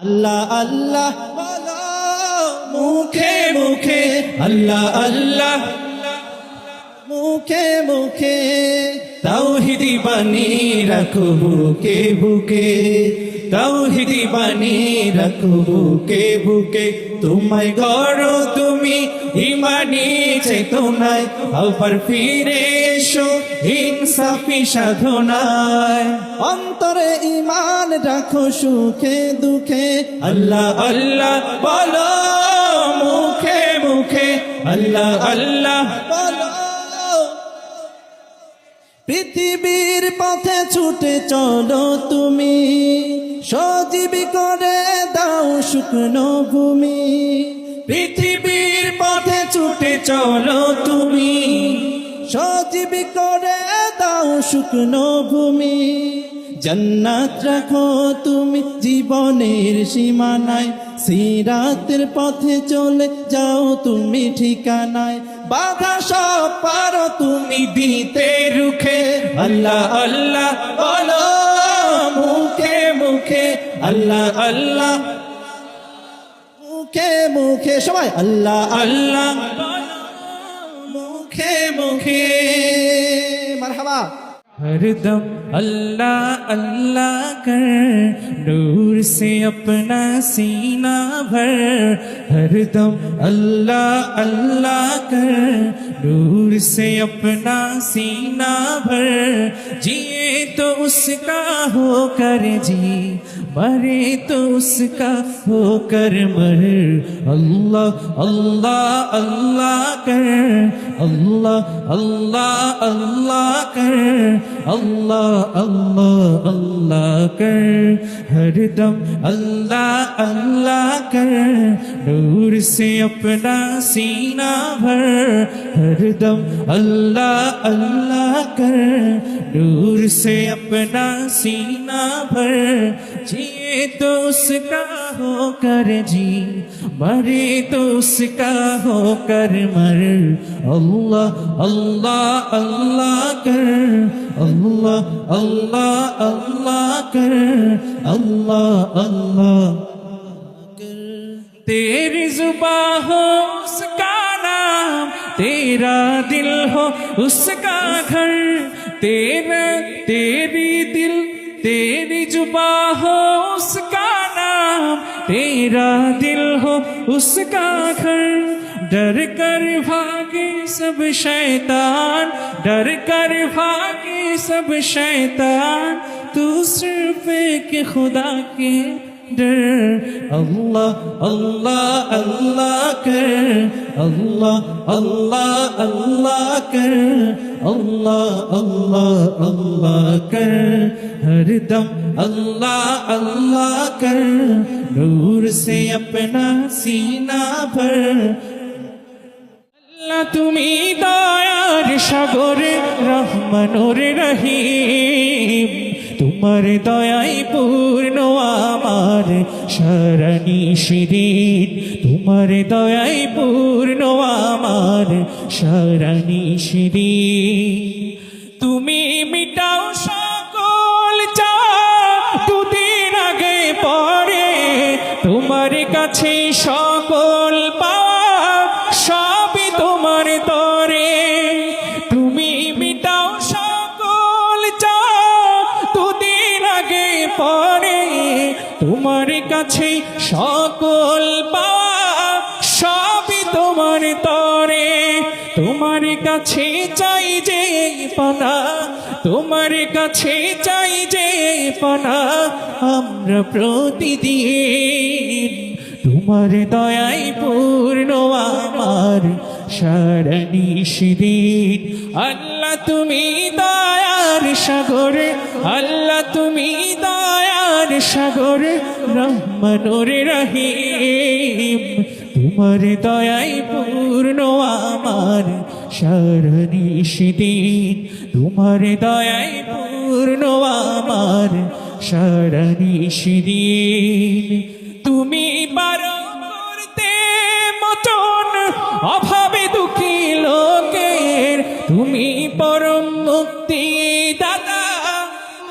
আল্লাহ আল্লাহ বলো মুখে মুখে, আল্লাহ আল্লাহ মুখে মুখে, তাওহীদি বাণী রাখো বুকে বুকে, তাওহীদি বাণী রাখো বুকে বুকে। তোমায় গড়ো তুমি ইমানি চেতনায়, আবার ফিরে এসো ইনসাফি সাধনায়। অন্তরে ইমান রাখো সুখে দুঃখে, আল্লাহ আল্লাহ বলো মুখে মুখে, আল্লাহ আল্লাহ বলো। পৃথিবীর পথে ছুটে চলো তুমি, সজীবী করে দাও শুকনো ভূমি। পৃথিবীর পথে ছুটে চলো তুমি, সজীবী করে দাও শুকনো ভূমি। জান্নাত রাখো তুমি জীবনের সীমানায়, সিরাতের পথে চলে যাও তুমি ঠিকানায়। বাধা সব পারো তুমি দিতে রুখে, আল্লাহ আল্লাহ বলো মুখে মুখে, আল্লাহ আল্লাহ মুখে মুখে, সবাই আল্লাহ আল্লাহ মুখে মুখে। মারহাবা। हरदम अल्लाह अल्लाह कर, नूर से अपना सीना भर। हरदम अल्लाह अल्लाह कर, नूर से अपना सीना भर। जिए तो उसका होकर जी, मरे तो उसका होकर मर। अल्लाह अल्लाह अल्लाह कर, अल्लाह अल्लाह अल्लाह कर, अल्लाह अल्लाह अल्लाह कर। हरदम अल्लाह अल्लाह कर, नूर से अपना सीना भर। हरदम अल्लाह अल्लाह कर, नूर से अपना सीना भर। जिए तो उसका होकर जी, मरे तो उसका होकर मर। अल्लाह अल्लाह अल्लाह कर, अल्लाह अल्लाह अल्लाह कर, अल्लाह अल्लाह कर। तेरी जुबां हो उसका नाम, तेरा दिल हो उसका घर। तेरा तेरी दिल तेरी जुबां हो उसका नाम, तेरा दिल हो उसका घर। डर कर भागे सब शैतान, डर कर भागे सब शैतान, तू सिर्फ एक खुदा के डर। अल्लाह अल्लाह अल्लाह कर, अल्लाह अल्लाह अल्लाह कर, अल्लाह अल्लाह अल्लाह कर। हरदम अल्लाह अल्लाह कर, नूर से अपना सीना भर। अल्लाह তুমি দয়ার সাগর, রহমানুর রহিম। তোমার দয়াই পূর্ণ আমার সারানি শিরিন। তোমার দয়াই পূর্ণ আমার সারানি শিরিন। তুমি মিটাও সকল চাপ, দুদিন আগে পরে তোমার কাছে সকল পাপ সবই তোমার তরে। তুমি মিটাও সকল চাপ, দুদিন আগে পরে তোমার কাছে সকল পাপ সবই তোমার তরে। তোমার কাছে চাই যে পানা, তোমার কাছে চাই যে পানা আমরা প্রতিদিন। তোমার দয়াই পূর্ণ আমার সারানি শিরিন। আল্লাহ তুমি দয়ার সাগর, আল্লাহ তুমি দয়ার সাগর, রহমানুর রহিম। তোমার দয়াই পূর্ণ আমার সারানি শিরিন। তোমার দয়াই পূর্ণ আমার সারানি শিরিন। তুমি পারো করতে মতন অভাবে দুঃখী লোকের, তুমি পরম মুক্তি দাতা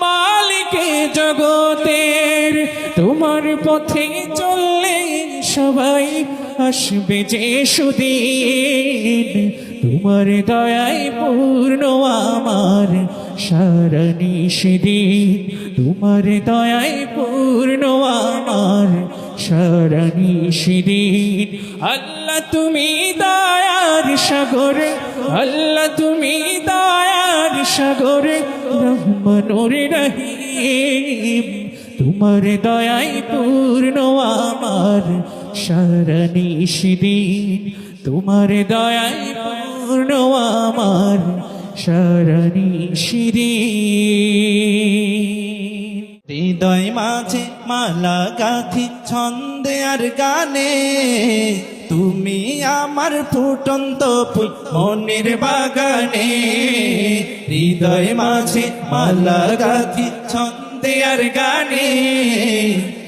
মালিকে জগতের। তোমার পথে চললে সবাই আসবে যে সুদিন, তোমার দয়ায় পূর্ণ আমার সারা নিষিদিন, তোমার দয়ায় পূর্ণ আমার সারা নিষিদিন। আল্লাহ তুমি দয়ার সাগর, আল্লাহ তুমি দয়ার সাগর, রহমানুর রহিম, তোমার দয়ায় পূর্ণ আমার সারা নিষিদিন, তোমার দয়ায় পূর্ণ আমার সারা নিষিদিন। হৃদয় মাঝে মালা গাথি ছন্দে আর গানে, তুমি আমার ফুটন্ত ফুল মনের বাগানে। হৃদয় মাঝে মালা গাথি ছন্দে আর গানে,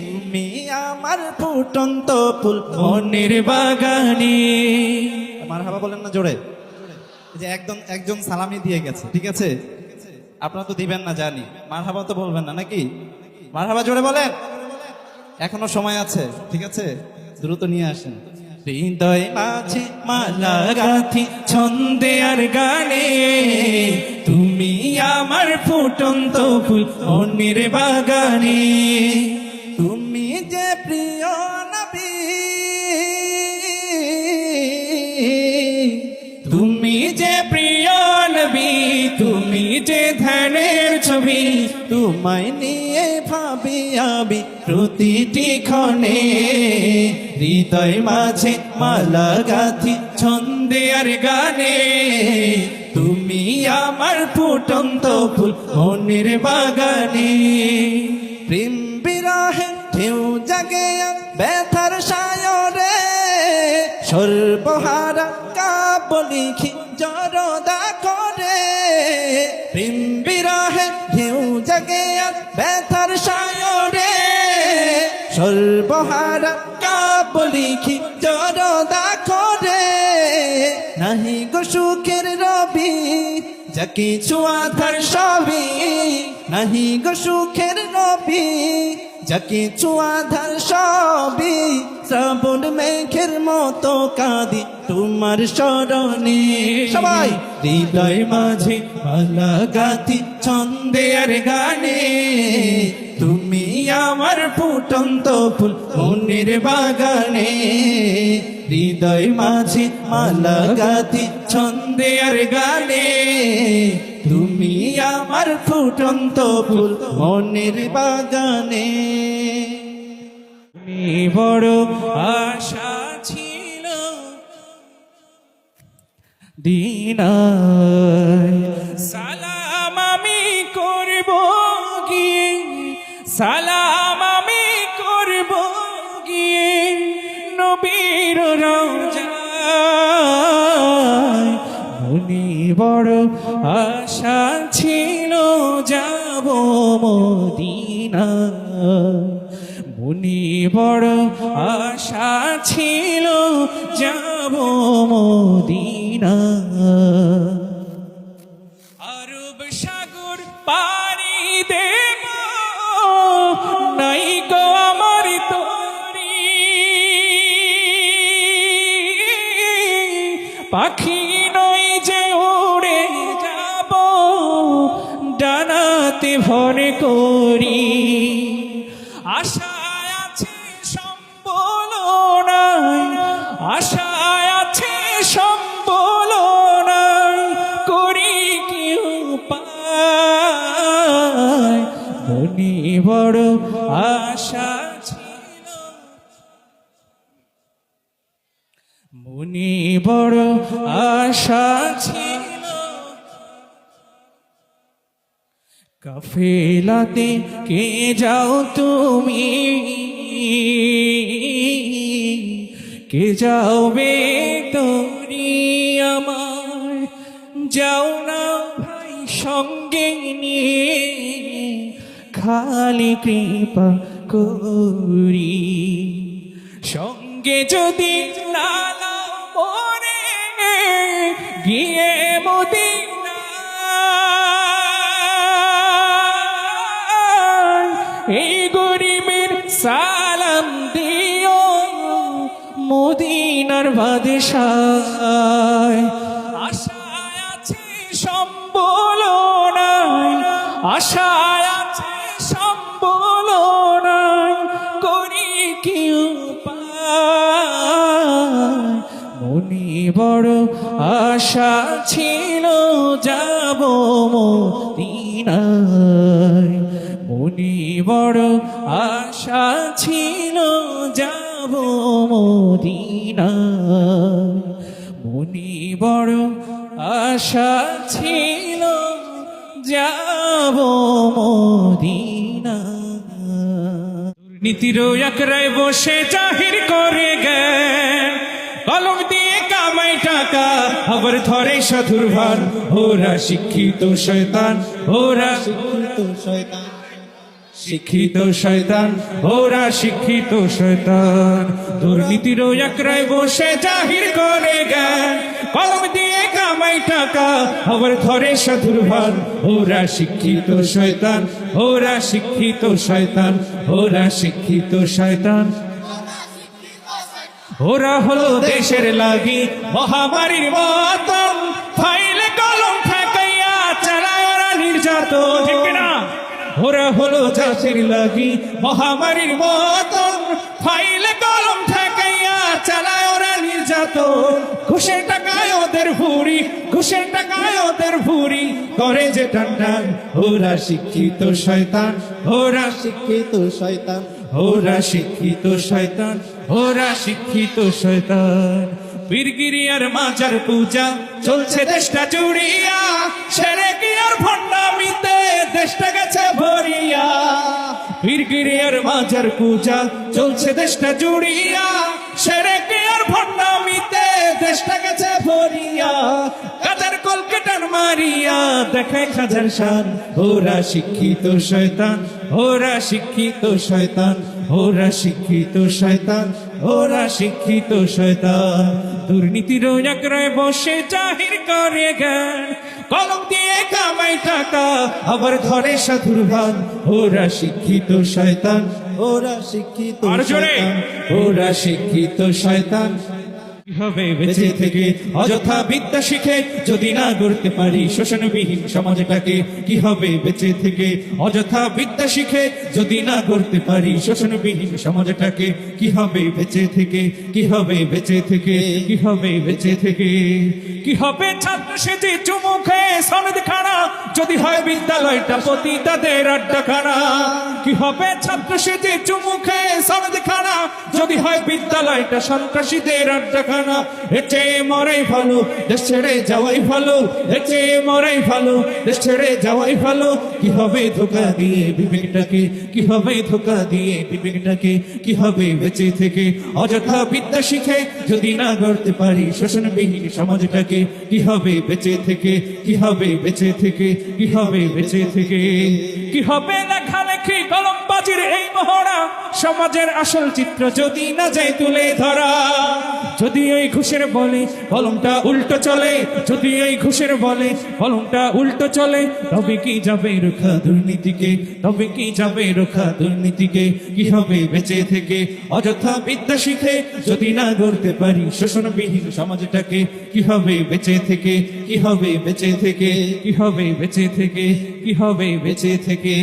তুমি আমার ফুটন্ত ফুল মনের বাগানে। মারহাবা বলেন না জোরে। এই যে একজন সালামি দিয়ে গেছে, ঠিক আছে? আপনারা তো দিবেন না জানি, মারহাবা তো বলবেন না নাকি? মারহাবা জোরে বলেন, এখনো সময় আছে, ঠিক আছে? দ্রুত নিয়ে আসেন। হৃদয় মাঝে মালা গাথি ছন্দে আর গানে, তুমি আমার ফুটন্ত ফুল মনের বাগানে। তুমি যে প্রিয় নবী, তুমি যে প্রিয় নবী, তুমি যে ধ্যানের ছবি, তোমায় নিয়ে ভাবি আমি প্রতিটি ক্ষণে। হৃদয় মাঝে মালা গাথি ছন্দে আর গানে, তুমি আমার ফুটন্ত ফুল মনের বাগানে। প্রেম বিরহে ঢেউ জাগে ব্যথার সায়রে, সর্বহারা কাব্য লিখি জরদা করে। প্রেম বিরহে ঢেউ জাগে ব্যথার সায়রে, সর্বহারা কাব্য লিখি জরদা করে। নাহি গো সুখের রবি যা কিছু আধার সবই, নাহি গো সুখের রবি যা কিছু আধার সবই। শ্রাবণ মেঘের মতো কাঁদি তোমার স্মরণে। সবাই হৃদয় মাঝে মালা গাথি ছন্দে আর গানে, তুমি আমার ফুটন্ত ফুল মনের বাগানে। হৃদয় মাঝে মালা গাথি ছন্দে আর গানে, তুমি আমার ফুটন্ত ফুল মনের বাগানে। বড় আশা ছিল দিনায়, সালাম আমি করব গিয়ে, সালাম আমি করব গিয়ে নবীর রওজায়। মনে বড় আশা ছিল যাব মদিনায়, মনে বড় আশা ছিল যাব মদিনায়। আরব সাগর পাড়ি দেব নাই গো আমার তরি, পাখি নই যে উড়ে যাব ডানাতে ভর করি। আশায় আছে সম্বল নাই, আশায় আছে সম্বল নাই, করি কি উপায়। মনে বড় আশা ছিল, মনে বড় আশা ছিল, কাফেলাতে কে যাও তুমি, কে যাও বে তোরি আমার। যাও না ভাই সঙ্গে নিয়ে, খালি কৃপা করি। সঙ্গে যদি না নাও মরে গিয়ে মদিনা, এই গরিবের সালাম মদিনার বাদশায় আশায় আছে সম্বল নাই, আশায় আছে সম্বল নাই, করি কি উপায়। মনে বড় আশা ছিল যাব মদিনায়, মনে বড় আশা ছিল যাব মদিনায়, মনে বড় আশা ছিল যাব মদিনায়। নীতির একরায় বসে জাহির করে জ্ঞান, কলম দিয়ে কামাই টাকা আবার ধরে সাধুর ভার। ওরা শিক্ষিত শয়তান, ওরা শিক্ষিত শয়তান, শিক্ষিত শয়তান, ওরা শিক্ষিত শয়তান। দুর্নীতির একরায় বসে জাহির করে জ্ঞান, কলম দিয়ে কামাই টাকা আবার ধরে সাধুর ভার। ওরা শিক্ষিত শয়তান, ওরা শিক্ষিত শয়তান, ওরা শিক্ষিত শয়তান। ওরা হলো দেশের লাগি মহামারীর মতন, ফাইলে কলম ঠেকাইয়া চালায় ওরা নির্যাতন, ঠিক না? ওরা হলো জাতির লাগি মহামারীর মতন, ফাইলে কলম ঠেকাইয়া চালায় ওরা নির্যাতন। ঘুষের টাকায় ওদের ভুরি, ঘুষের টাকায় ওদের ভুরি, করে যে টান। ওরা শিক্ষিত শয়তান, ওরা শিক্ষিত শয়তান, ওরা শিক্ষিত শয়তান, ওরা শিক্ষিত শয়তান। পীরগিরি আর মাজার পূজা চলছে দেশটা জুড়িয়া, সেরে কি আর ভণ্ডামিতে দেশটা গেছে ভরিয়া। পীরগিরি আর মাজার পূজা চলছে দেশটা জুড়িয়া, সেরে কি আর ভণ্ডামিতে দেশটা গেছে ভরিয়া। কাজার কলকাতার মারিয়া দেখায় হাজার শান। ওরা শিক্ষিত শয়তান, ওরা শিক্ষিত শয়তান, ওরা শিক্ষিত শয়তান, ওরা শিক্ষিত শয়তান। দুর্নীতির একরায় বসে জাহির করে জ্ঞান, কলম দিয়ে কামাই টাকা আবার ধরে সাধুর ভান। ওরা শিক্ষিত শয়তান, ওরা শিক্ষিত আর জোরে, শয়তান, ওরা শিক্ষিত শয়তান। কিভাবে বেঁচে থেকে অযথা বিদ্যা শিখে যদি না গড়তে পারি শোষণবিহীন সমাজটাকে? কি হবে বেঁচে থেকে অযথা বিদ্যা শিখে যদি না গড়তে পারি শোষণবিহীন সমাজটাকে? কি হবে বেঁচে থেকে, কি হবে বেঁচে থেকে, কি হবে বেঁচে থেকে? কি হবে ছাত্র সেজে চুমুখে সনদ খানা যদি হয় বিদ্যালয়টা পতিতাদের আড্ডাখানা? কি হবে ছাত্র সেজে চুমুখে সনদ খানা যদি হয় বিদ্যালয়টা সন্ত্রাসীদের আড্ডাখানা? এর চেয়ে মরাই ভালো, দেশ ছেড়ে যাওয়াই ভালো, এর চেয়ে মরাই ভালো, দেশ ছেড়ে যাওয়াই ভালো। কি হবে ধোকা দিয়ে বিবেকটাকে, কি হবে ধোকা দিয়ে বিবেকটাকে? কি হবে বেঁচে থেকে অযথা বিদ্যা শিখে যদি না গড়তে পারি শোষণবিহীন সমাজটাকে? কি হবে বেঁচে থেকে, কি হবে বেঁচে থেকে, কি হবে বেঁচে থেকে? কি হবে লেখালেখি কলমবাজির এই মহড়া, সমাজের আসল চিত্র যদি না যায় তুলে ধরা? যদি এই ঘুষের বলে কলমটা উল্টো চলে, যদি এই ঘুষের বলে কলমটা উল্টো চলে, তবে কি যাবে রক্ষা দুর্নীতিকে, তবে কি যাবে রক্ষা দুর্নীতিকে? কি হবে বেঁচে থেকে অযথা বিদ্যা শিখে যদি না গড়তে পারি শোষণবিহীন সমাজটাকে? কি হবে বেঁচে থেকে, কি হবে বেঁচে থেকে, কি হবে বেঁচে থেকে, কি হবে বেঁচে থেকে?